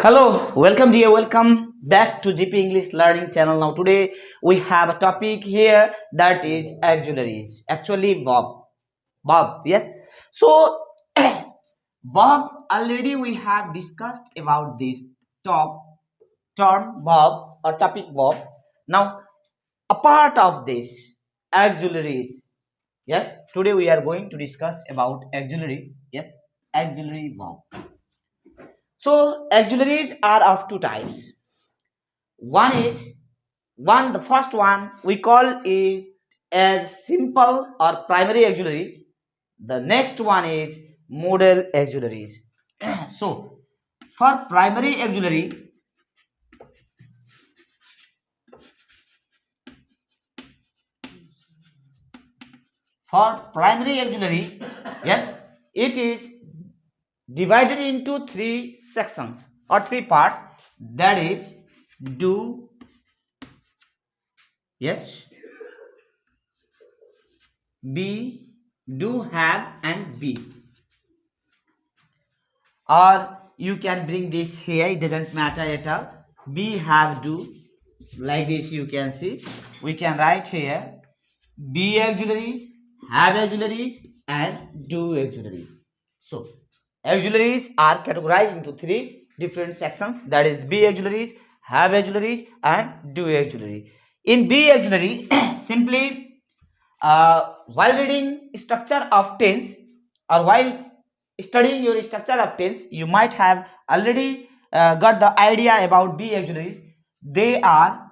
Hello, welcome dear, welcome back to GP English Learning channel. Now today we have a topic here that is auxiliaries. Actually Bob, yes. So Bob, already we have discussed about this top term Bob or topic Bob. Now a part of this auxiliaries. Yes, today we are going to discuss about auxiliary. Yes, auxiliary Bob. So auxiliaries are of two types. One is the first one we call it as simple or primary auxiliaries. The next one is modal auxiliaries. So for primary auxiliary, yes, it is divided into three sections or three parts. That is do, yes, be, do, have, and be. Or you can bring this here, it doesn't matter at all. Be, have, do, like this you can see. We can write here be auxiliaries, have auxiliaries, and do auxiliary. So auxiliaries are categorized into three different sections, that is be auxiliaries, have auxiliaries, and do auxiliary. In be auxiliary simply while reading structure of tense or while studying your structure of tense, you might have already got the idea about be auxiliaries. They are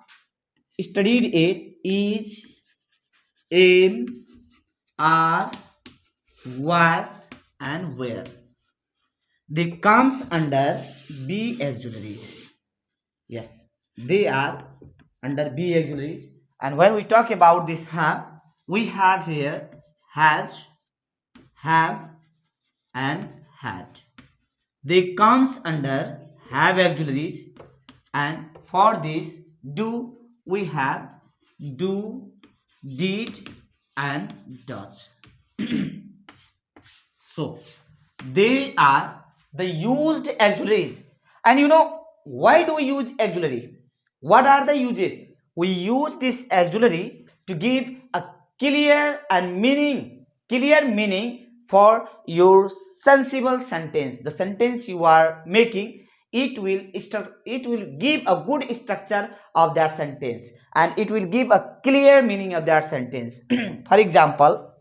studied in is, am, are, was, and where. They comes under be auxiliaries. Yes, they are under be auxiliaries. And when we talk about this have, we have here has, have, and had. They comes under have auxiliaries, and for this do we have do, did, and does. So they are the used auxiliaries. And you know why do we use auxiliary? What are the uses? We use this auxiliary to give a clear meaning for your sensible sentence. The sentence you are making, it will give a good structure of that sentence, and it will give a clear meaning of that sentence. For example,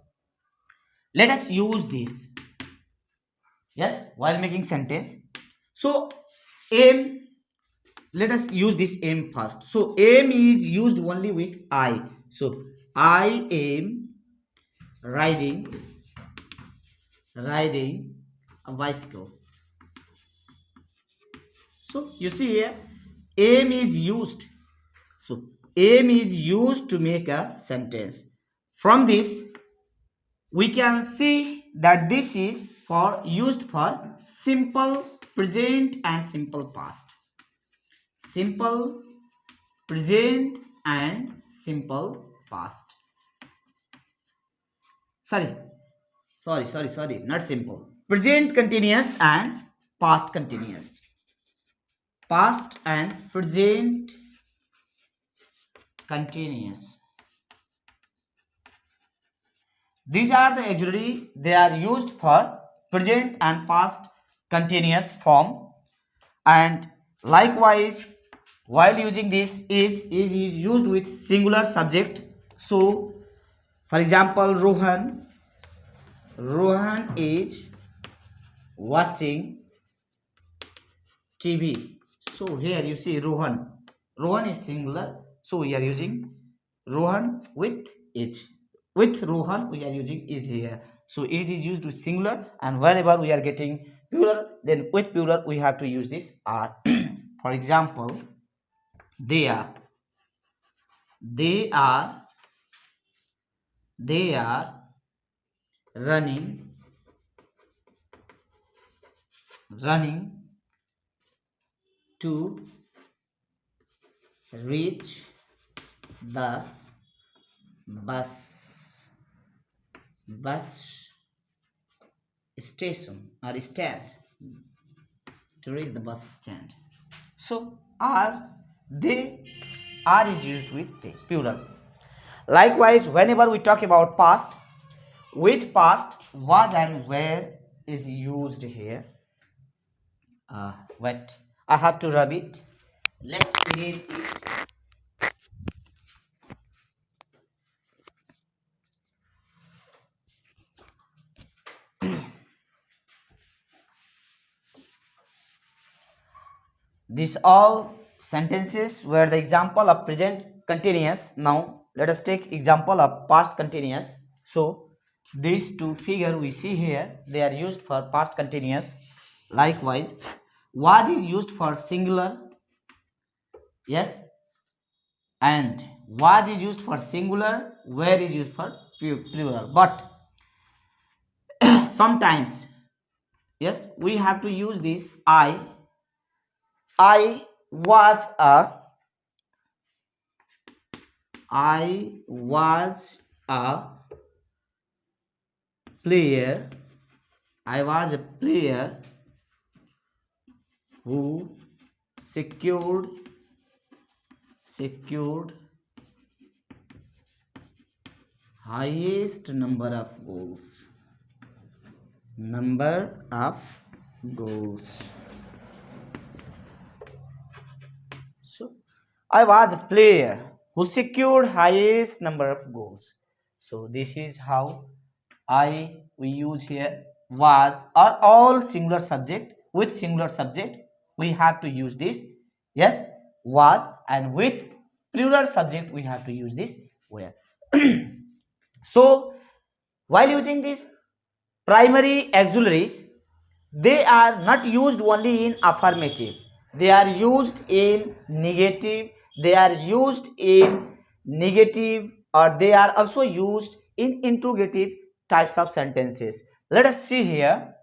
let us use this, yes, while making sentence. So aim, let us use this aim first. So aim is used only with I. So I am riding a bicycle. So you see here, aim is used. So aim is used to make a sentence. From this we can see that this is for used for simple present and simple past. Simple present and simple past. Sorry, not simple. Present continuous and past continuous. Past and present continuous. These are the auxiliary, they are used for present and past continuous form. And likewise, while using this is used with singular subject. So for example, Rohan is watching TV. So here you see Rohan is singular, so we are using Rohan with is. With Rohan we are using is here. So it is used with singular, and whenever we are getting plural, then with plural we have to use this are. For example, they are they are they are running to reach the bus station or stand, to reach the bus stand. So are, they, are is used with they, plural. Likewise, whenever we talk about past, with past, was and where is used here. Wait, I have to rub it. Let's erase it. These all sentences were the example of present continuous. Now let us take example of past continuous. So these two figure we see here, they are used for past continuous. Likewise, was is used for singular, yes, and was is used for singular, where is used for plural. But sometimes, yes, we have to use this I was a, I was a player, I was a player who secured highest number of goals. So I was a player who secured highest number of goals. So this is how we use here was, or all singular subject. With singular subject we have to use this, yes, was, and with plural subject we have to use this where. So while using these primary auxiliaries, they are not used only in affirmative, they are used in negative, they are used in negative, or they are also used in interrogative types of sentences. Let us see here.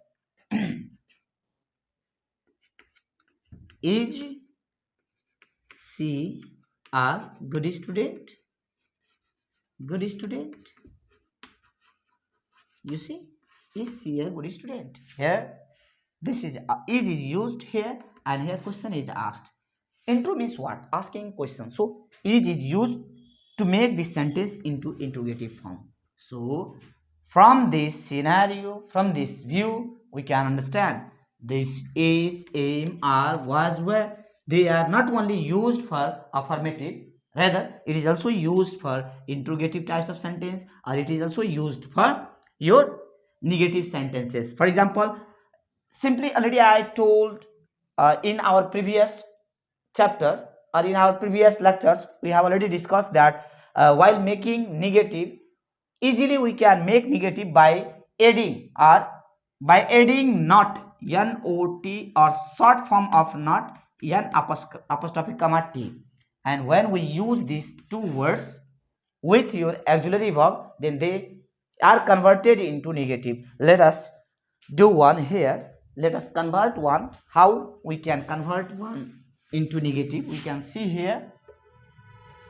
Is she a good student? Good student. You see, is she a good student? Here, this is used here, and here question is asked. Intro means what? Asking question. So is used to make this sentence into interrogative form. So from this scenario, from this view, we can understand this is, aim, are, was, were. They are not only used for affirmative, rather it is also used for interrogative types of sentence, or it is also used for your negative sentences. For example, simply already I told in our previous chapter or in our previous lectures, we have already discussed that while making negative, easily we can make negative by adding, or by adding not, not, or short form of not, n apostrophe comma t. And when we use these two words with your auxiliary verb, then they are converted into negative. Let us do one here. Let us convert one. How we can convert one into negative? We can see here.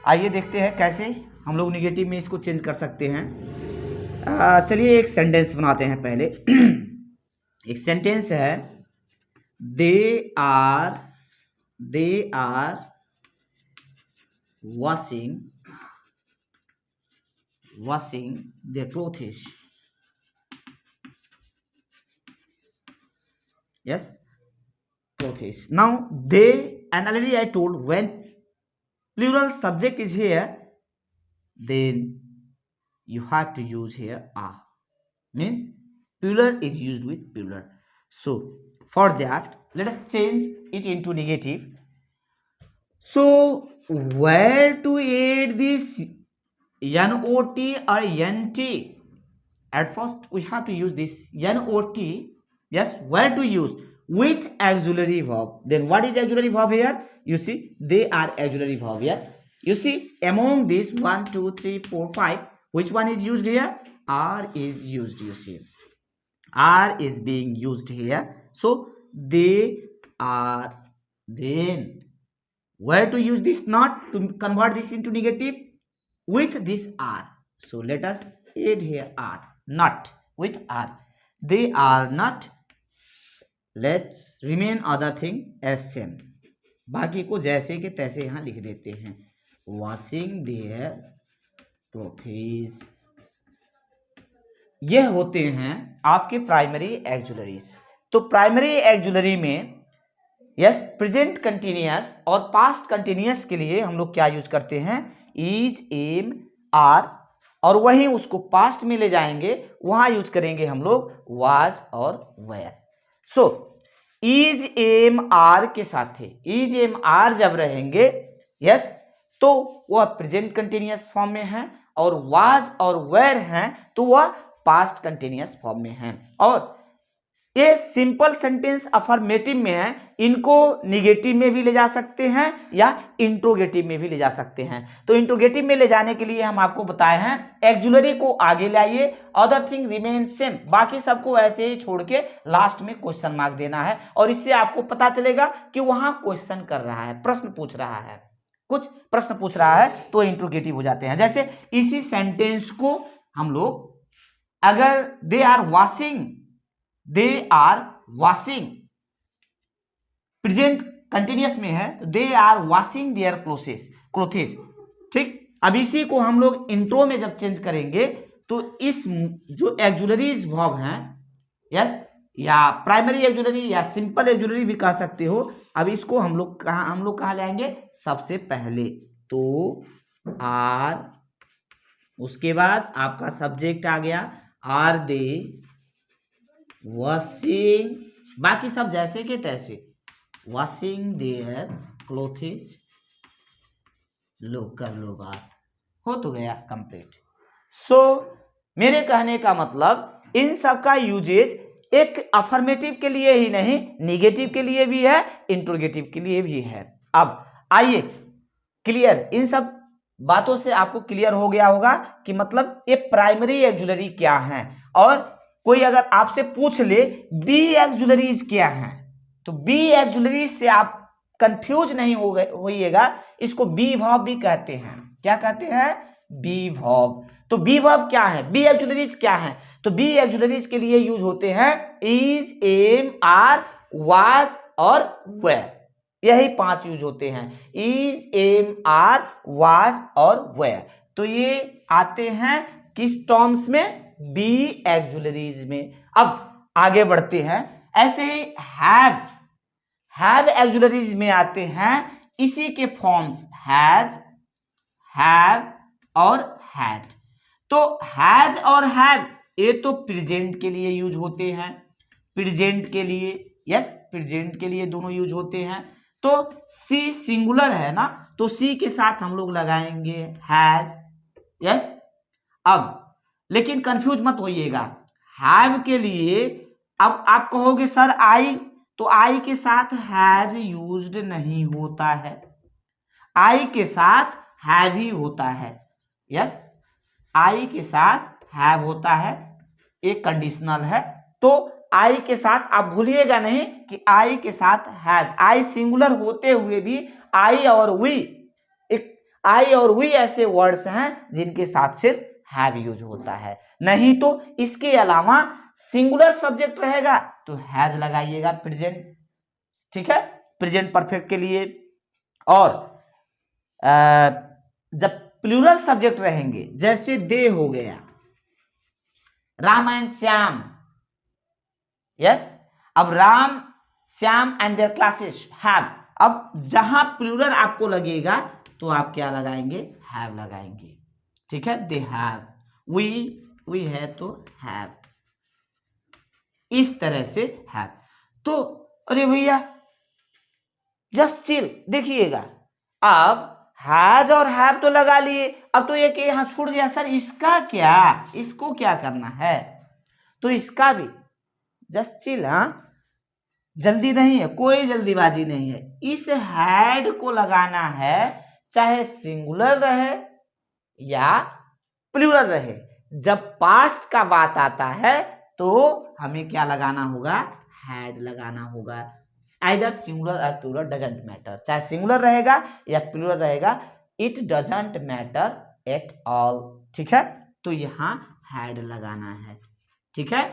आइए देखते हैं कैसे हम लोग negative में इसको change कर सकते हैं. चलिए एक सेंटेंस बनाते हैं पहले. एक सेंटेंस है, they are washing their clothes. Yes, clothes. Now they, and already I told, when plural subject is here, then you have to use here are. Means plural is used with plural. So for that, let us change it into negative. So where to add this not or nt? At first we have to use this not. Yes, where to use? With auxiliary verb. Then what is auxiliary verb here? You see, they are auxiliary verb. Yes, you see, among these 1 2 3 4 5, which one is used here? Are is used. You see, are is being used here. So they are. Then where to use this not to convert this into negative? With this are. So let us add here are, not with are. They are not. Let's remain other thing as same. बाकी को जैसे के तैसे यहाँ लिख देते हैं। Washing their clothes, यह होते हैं आपके प्राइमरी एक्जुलरीज। तो प्राइमरी एक्जुलरी में यस प्रेजेंट कंटिन्यूअस और पास्ट कंटिन्यूअस के लिए हम लोग क्या यूज करते हैं, इज, एम, आर, और वहीं उसको पास्ट में ले जाएंगे, वहां यूज करेंगे हम लोग वाज और were. So is, am, are के साथ है, इज, एम, आर जब रहेंगे यस तो वह प्रेजेंट कंटिन्यूअस फॉर्म में है, और वाज और वेयर हैं तो वह पास्ट कंटिन्यूअस फॉर्म में है। और ये सिंपल सेंटेंस अफर्मेटिव में है, इनको निगेटिव में भी ले जा सकते हैं या इंट्रोगेटिव में भी ले जा सकते हैं। तो इंट्रोगेटिव में ले जाने के लिए हम आपको बताए हैं एक्जुलरी को आगे लाइए, अदर थिंग रिमेन सेम, बाकी सबको ऐसे ही छोड़ के लास्ट में क्वेश्चन मार्क देना है, और इससे आपको पता चलेगा कि वहां क्वेश्चन कर रहा है, प्रश्न पूछ रहा है, कुछ प्रश्न पूछ रहा है तो इंट्रोगेटिव हो जाते हैं। जैसे इसी सेंटेंस को हम लोग अगर they are washing present continuous में है, they are washing their clothes, ठीक। अब इसी को हम लोग इंट्रो में जब चेंज करेंगे तो इस जो एक्जुलरीज वर्ब हैं यस, या प्राइमरी एक्जुलरी या सिंपल एक्जुलरी भी कह सकते हो, अब इसको हम लोग कहाँ लाएंगे, सबसे पहले तो आर, उसके बाद आपका सब्जेक्ट आ गया आर दे वॉशिंग, बाकी सब जैसे के तैसे, वॉशिंग देयर क्लोथ्स, लो कर लो बात, हो तो गया कंप्लीट। सो मेरे कहने का मतलब इन सब का यूजेज एक अफर्मेटिव के लिए ही नहीं, निगेटिव के लिए भी है, इंट्रोगेटिव के लिए भी है। अब आइए क्लियर, इन सब बातों से आपको क्लियर हो गया होगा कि मतलब ये प्राइमरी एक्जुलरी क्या है, और कोई अगर आपसे पूछ ले बी एक्जुलरीज क्या है, तो बी एक्जुलरीज से आप कंफ्यूज नहीं होइएगा, इसको बी वर्ब भी कहते हैं। क्या कहते हैं, बी वर्ब। तो बी वर्ब क्या है, बी एक्जुलरीज क्या है, तो बी एक्जुलरीज के लिए यूज होते हैं इज, एम, आर, वाज और वेयर, यही 5 यूज होते हैं, इज, एम, आर, वाज और वेयर। तो ये आते हैं किस टर्म्स में, बी एक्जुलरीज में। अब आगे बढ़ते हैं, ऐसे ही हैव एक्जुलरीज में आते हैं, इसी के फॉर्म्स हैज, हैव और हैड। तो हैज और हैव ये तो प्रेजेंट के लिए यूज होते हैं, प्रेजेंट के लिए यस, प्रेजेंट के लिए दोनों यूज होते हैं। तो सी सिंगुलर है ना, तो सी के साथ हम लोग लगाएंगे हैज यस। अब लेकिन कंफ्यूज मत होइएगा, हैव के लिए अब आप कहोगे सर आई, तो आई के साथ हैज यूज्ड नहीं होता है, आई के साथ हैव ही होता है यस, आई के साथ हैव होता है, एक कंडीशनल है। तो आई के साथ आप भूलिएगा नहीं कि आई के साथ हैज, आई सिंगुलर होते हुए भी आई और वी, एक आई और वी ऐसे वर्ड्स हैं जिनके साथ सिर्फ हैव यूज होता है, नहीं तो इसके अलावा सिंगुलर सब्जेक्ट रहेगा तो हैज लगाइएगा प्रेजेंट, ठीक है, प्रेजेंट परफेक्ट के लिए। और जब प्लूरल सब्जेक्ट रहेंगे, जैसे दे हो गया, राम एंड श्याम यस, अब Ram, Shyam and there classes have, अब जहां प्लूरल आपको लगेगा तो आप क्या लगाएंगे, हैव लगाएंगे, ठीक है, दे हैव, वी है तो हैव, इस तरह से हैव। तो अरे भैया जस्ट चिल, देखिएगा अब हैज और हैव तो लगा लिए, अब तो ये कि यहां छूट गया सर, इसका क्या, इसको क्या करना है, तो इसका भी जस्ट चिल, हाँ जल्दी नहीं है, कोई जल्दीबाजी नहीं है, इस हैड को लगाना है चाहे सिंगुलर रहे या प्लूरल रहे। जब पास्ट का बात आता है तो हमें क्या लगाना होगा, हैड लगाना होगा, आइदर सिंगुलर और प्लूरल डजंट मैटर, चाहे सिंगुलर रहेगा या प्लूरल रहेगा, it doesn't matter at all, ठीक है। तो यहां हैड लगाना है, ठीक है।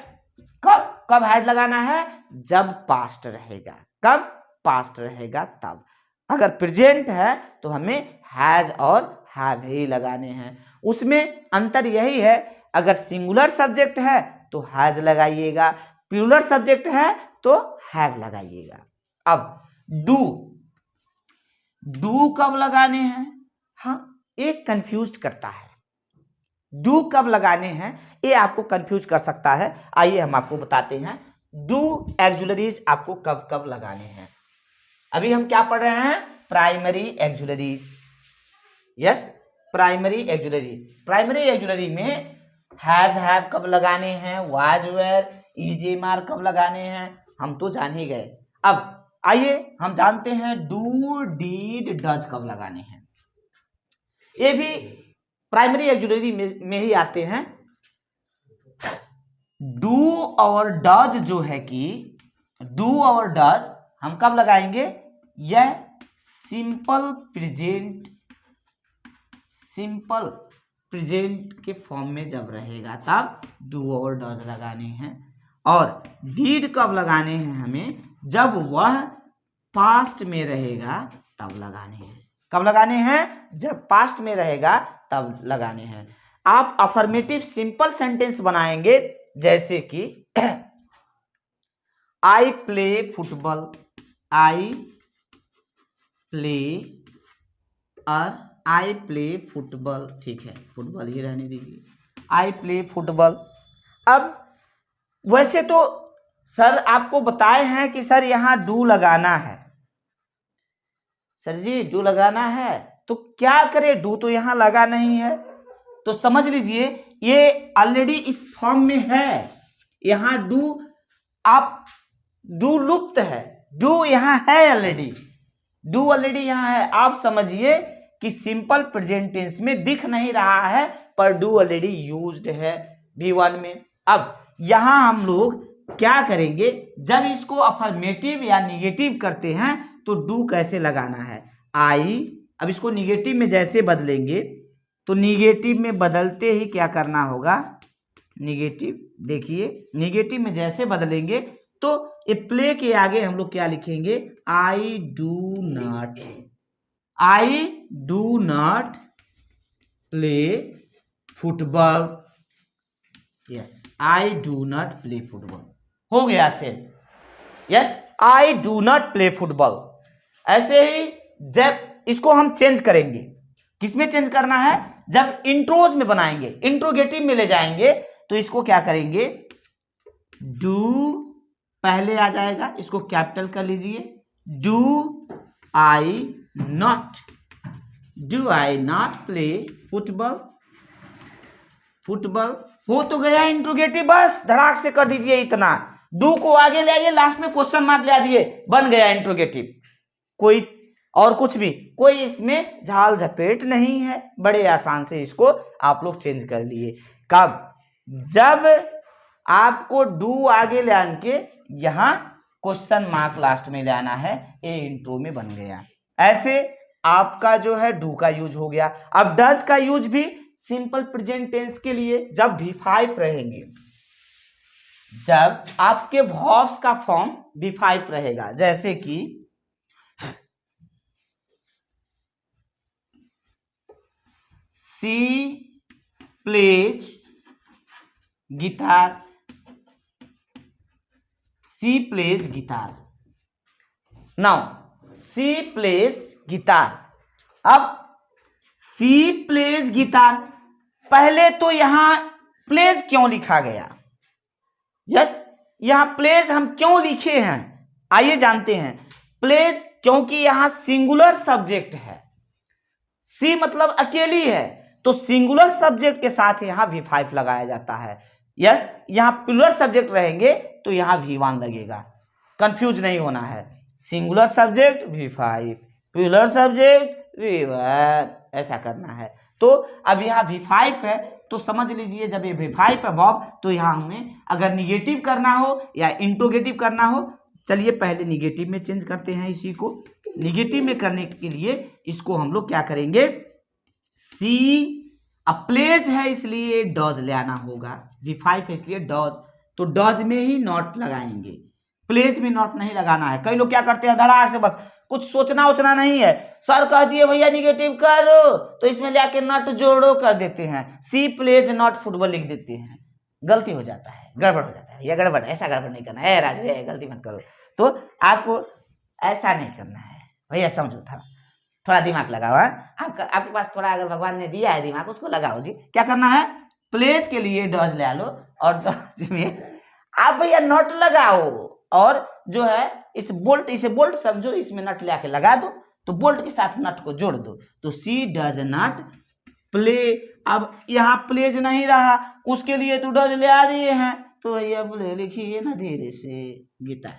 कब हैड लगाना है, जब पास्ट रहेगा, कब पास्ट रहेगा तब। अगर प्रेजेंट है तो हमें हैज और हैव ही लगाने हैं। उसमें अंतर यही है, अगर सिंगुलर सब्जेक्ट है तो हैज लगाइएगा, प्लूरल सब्जेक्ट है तो हैव लगाइएगा। अब डू कब लगाने हैं? हाँ, ये कंफ्यूज करता है। डू कब लगाने हैं ये आपको कंफ्यूज कर सकता है। आइए हम आपको बताते हैं डू एक्जुलरीज आपको कब कब लगाने हैं। अभी हम क्या पढ़ रहे हैं? Primary auxiliaries. Yes, primary auxiliaries. Primary auxiliary में हैज हैव कब लगाने हैं, was were, is am are कब लगाने हैं, हम तो जान ही गए। अब आइए हम जानते हैं डू डीड डज कब लगाने हैं। ये भी प्राइमरी एक्जुलरी में ही आते हैं। डू और डज जो है कि डू और डज हम कब लगाएंगे? यह सिंपल प्रेजेंट के फॉर्म में जब रहेगा तब डू और डज लगाने हैं। और डीड कब लगाने हैं हमें? जब वह पास्ट में रहेगा तब लगाने हैं। कब लगाने हैं? जब पास्ट में रहेगा तब लगाने हैं। आप अफर्मेटिव सिंपल सेंटेंस बनाएंगे जैसे कि I play football, I play football, ठीक है फुटबॉल ही रहने दीजिए, आई प्ले फुटबॉल। अब वैसे तो सर आपको बताए हैं कि सर यहाँ डू लगाना है, सर जी डू लगाना है, तो क्या करें? डू तो यहाँ लगा नहीं है, तो समझ लीजिए ये ऑलरेडी इस फॉर्म में है। यहाँ डू आप डू लुप्त है, डू यहाँ है ऑलरेडी, डू ऑलरेडी यहाँ है। आप समझिए कि सिंपल प्रेजेंट टेंस में दिख नहीं रहा है पर डू ऑलरेडी यूज्ड है V1 में। अब यहाँ हम लोग क्या करेंगे? जब इसको अफर्मेटिव या निगेटिव करते हैं तो डू कैसे लगाना है? आई, अब इसको निगेटिव में जैसे बदलेंगे तो निगेटिव में बदलते ही क्या करना होगा? निगेटिव, देखिए निगेटिव में जैसे बदलेंगे तो ये प्ले के आगे हम लोग क्या लिखेंगे? I do not play football. Yes, I do not play football हो गया change. Yes, I do not play football. ऐसे ही जब इसको हम चेंज करेंगे, किसमें चेंज करना है? जब इंट्रोज में बनाएंगे, इंट्रोगेटिव में ले जाएंगे तो इसको क्या करेंगे? डू पहले आ जाएगा, इसको कैपिटल कर लीजिए। Do I not play football. हो तो गया इंट्रोगेटिव, बस धड़ाक से कर दीजिए इतना। डू को आगे ले आइए, लास्ट में क्वेश्चन मार्क लगा दिए, बन गया इंट्रोगेटिव। कोई और कुछ भी, कोई इसमें झाल झपेट नहीं है, बड़े आसान से इसको आप लोग चेंज कर लिए। कब? जब आपको डू आगे ले आके यहां क्वेश्चन मार्क लास्ट में ले आना है, ए इंट्रो में बन गया। ऐसे आपका जो है डू का यूज हो गया। अब डज का यूज भी सिंपल प्रेजेंट टेंस के लिए जब V5 रहेंगे, जब आपके वर्ब्स का फॉर्म V5 रहेगा, जैसे कि C plays guitar, C plays guitar. Now C plays guitar. अब सी प्लेज गिटार, पहले तो यहां प्लेज क्यों लिखा गया? यस, यहां प्लेज हम क्यों लिखे हैं आइए जानते हैं। प्लेज क्योंकि यहां सिंगुलर सब्जेक्ट है, सी मतलब अकेली है, तो सिंगुलर सब्जेक्ट के साथ यहां V5 लगाया जाता है। यस, यहां प्लूरल सब्जेक्ट रहेंगे तो यहां V1 लगेगा, कंफ्यूज नहीं होना है। Singular subject V5, plural subject V1, ऐसा करना है। तो अब यहाँ V5 है तो समझ लीजिए जब ये V5 है वर्ब, तो यहाँ हमें अगर निगेटिव करना हो या इंट्रोगेटिव करना हो, चलिए पहले निगेटिव में चेंज करते हैं। इसी को निगेटिव में करने के लिए इसको हम लोग क्या करेंगे? सी प्लेज है इसलिए डॉज ले आना होगा, V5 है इसलिए डॉज, तो डॉज में ही नॉट लगाएंगे, प्लेज में नॉट नहीं लगाना है। कई लोग क्या करते हैं धड़ाक से बस कुछ सोचना उचना नहीं है। सर कह दिए भैया निगेटिव करो तो इसमें जाके नॉट जोड़ो कर देते हैं, सी प्लेज नॉट फुटबॉल लिख देते हैं, गलती हो जाता है, गड़बड़ हो जाता है। भैया गड़बड़, ऐसा गड़बड़ नहीं करना है राजू, गलती मत करो। तो आपको ऐसा नहीं करना है भैया, समझो था, थोड़ा दिमाग लगाओ। आपके पास थोड़ा अगर भगवान ने दिया है दिमाग, उसको लगाओ जी। क्या करना है, प्लेज के लिए डज ले लो और डज में आप भैया नॉट लगाओ और जो है इसे बोल्ट समझो, इसमें नट ले आके लगा दो तो बोल्ट के साथ नट को जोड़ दो तो सी डज नॉट प्ले। अब यहाँ प्लेज नहीं रहा, उसके लिए तो डज ले आ दिए हैं तो भैया प्ले लिखिए ना धीरे से, गीता,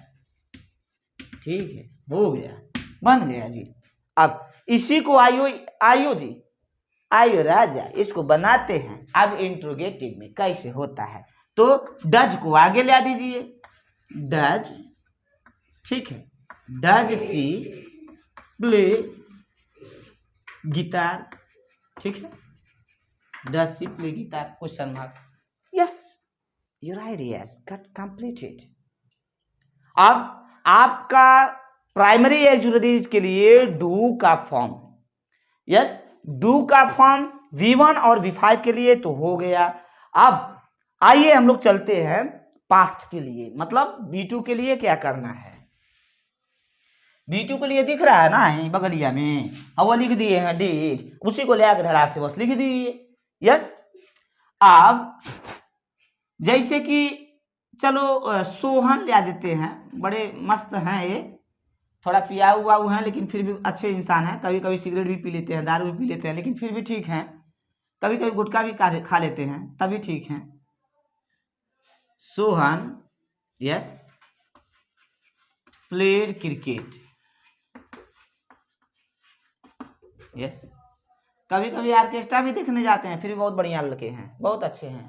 ठीक है, हो गया, बन गया जी। अब इसी को आयो जी, आयो राजा, इसको बनाते हैं अब इंट्रोगेटिव में कैसे होता है। तो डज को आगे ला दीजिए, डज, ठीक है, डज सी प्ले गिटार, ठीक है, does she play guitar, question mark, yes you right, yes got completed. अब आपका प्राइमरी एक्सुलरीज के लिए डू का फॉर्म, यस डू का फॉर्म V1 और V5 के लिए तो हो गया। अब आइए हम लोग चलते हैं पास्ट के लिए, मतलब V2 के लिए क्या करना है। V2 के लिए दिख रहा है ना यहीं बगलिया में, वो लिख दिए हैं डिड, उसी को ले आकर धड़ाक से बस लिख दीजिए, यस। अब जैसे कि चलो सोहन ले देते हैं, बड़े मस्त हैं ये, थोड़ा पिया हुआ है लेकिन फिर भी अच्छे इंसान हैं, कभी कभी सिगरेट भी पी लेते हैं, दारू भी पी लेते हैं, लेकिन फिर भी ठीक हैं, कभी कभी गुटखा भी खा लेते हैं तभी ठीक हैं। Sohan yes played cricket, yes, कभी कभी ऑर्केस्ट्रा भी देखने जाते हैं, फिर भी बहुत बढ़िया लड़के हैं, बहुत अच्छे हैं।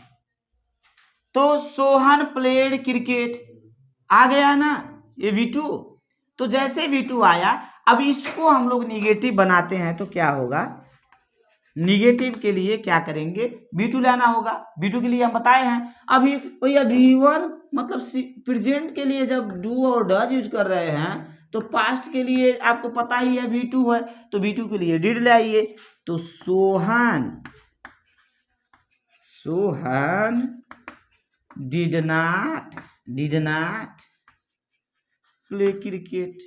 तो सोहन प्लेड क्रिकेट आ गया ना ये V2। तो जैसे V2 आया, अब इसको हम लोग निगेटिव बनाते हैं तो क्या होगा, निगेटिव के लिए क्या करेंगे, V2 लाना होगा। V2 के लिए हम बताए हैं अभी भैया V1 मतलब प्रेजेंट के लिए जब डू और डज यूज कर रहे हैं तो पास्ट के लिए आपको पता ही है V2 है, तो V2 के लिए डिड ले आइए। तो Sohan did not play cricket,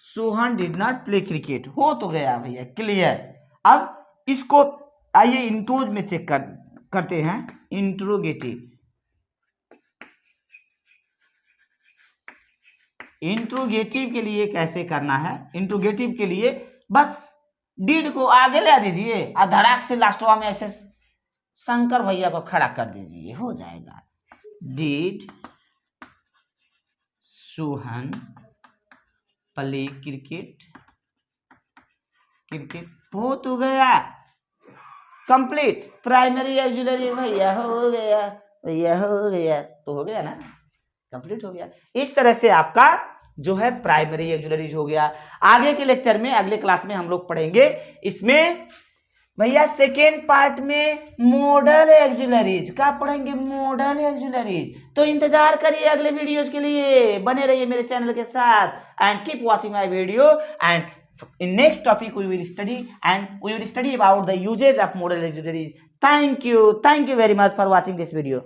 Sohan did not play cricket, हो तो गया भैया, क्लियर। अब इसको आइए इंट्रोज में चेक करते हैं, इंट्रोगेटिव, इंट्रोगेटिव के लिए कैसे करना है। इंट्रोगेटिव के लिए बस डिड को आगे ले दीजिए और धड़ाक से लास्टवा में ऐसे शंकर भैया को खड़ा कर दीजिए, हो जाएगा। डिड सोहन प्ले क्रिकेट, हो तो गया कंप्लीट। प्राइमरी एक्सुलरी भैया हो गया, भैया हो गया, तो हो गया ना, कंप्लीट हो गया। इस तरह से आपका जो है प्राइमरी एक्सुलरीज हो गया। आगे के लेक्चर में, अगले क्लास में हम लोग पढ़ेंगे इसमें भैया सेकेंड पार्ट में मॉडल एक्सुलरीज का पढ़ेंगे, मॉडल एक्सुलरीज। तो इंतजार करिए अगले वीडियोज के लिए, बने रहिए मेरे चैनल के साथ and keep watching my video. And in next topic we will study about the uses of modal auxiliaries. Thank you very much for watching this video.